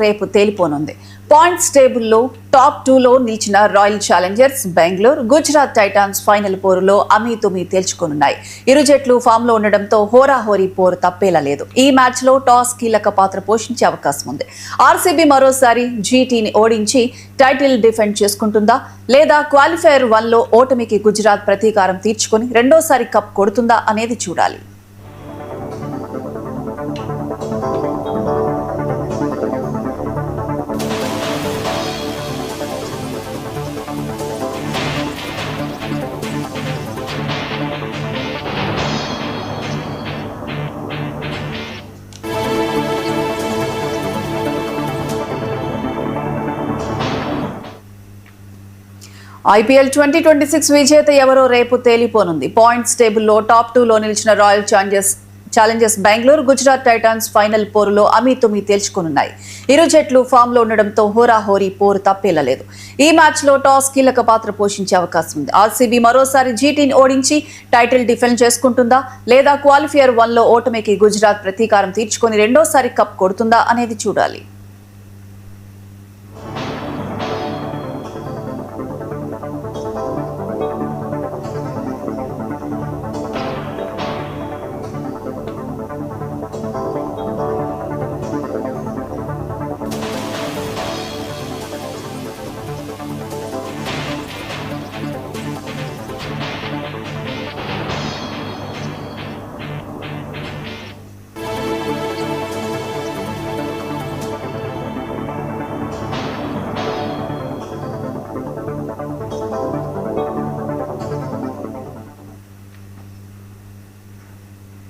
రేపు తేలిపోనుంది. పాయింట్స్ టేబుల్లో టాప్ 2లో నిలిచిన royal Challengers Bengaluru, Gujarat Titans final పోరులో అమీతుమీ తేల్చుకోనున్నాయి. ఇరు జట్లు ఫామ్ లో ఉండడంతో హోరాహోరీ పోరు తప్పేలా లేదు. ఈ మ్యాచ్ లో టాస్ కీలక పాత్ర పోషించే అవకాశం ఉంది. ఆర్సీబీ మరోసారి జీటీని ఓడించి టైటిల్ డిఫెండ్ చేసుకుంటుందా, లేదా క్వాలిఫైయర్ 1లో ఓటమికి గుజరాత్ ప్రతీకారం తీర్చుకుని రెండోసారి కప్ కొడుతుందా అనేది చూడాలి. ఐపీఎల్ 2026 విజేత ఎవరో రేపు తేలిపోనుంది. పాయింట్స్ టేబుల్లో టాప్ 2లో నిలిచిన royal Challengers Bengaluru, Gujarat Titans final పోరులో అమీతుమీ తేల్చుకోనున్నాయి. ఇరు జట్లు ఫామ్ లో ఉండడంతో హోరాహోరీ పోరు తప్పేలా లేదు. ఈ మ్యాచ్ లో టాస్ కీలక పాత్ర పోషించే అవకాశం ఉంది. ఆర్సీబీ మరోసారి జీటీని ఓడించి టైటిల్ డిఫెండ్ చేసుకుంటుందా, లేదా క్వాలిఫైయర్ 1లో ఓటమికి గుజరాత్ ప్రతీకారం తీర్చుకొని రెండోసారి కప్ కొడుతుందా అనేది చూడాలి.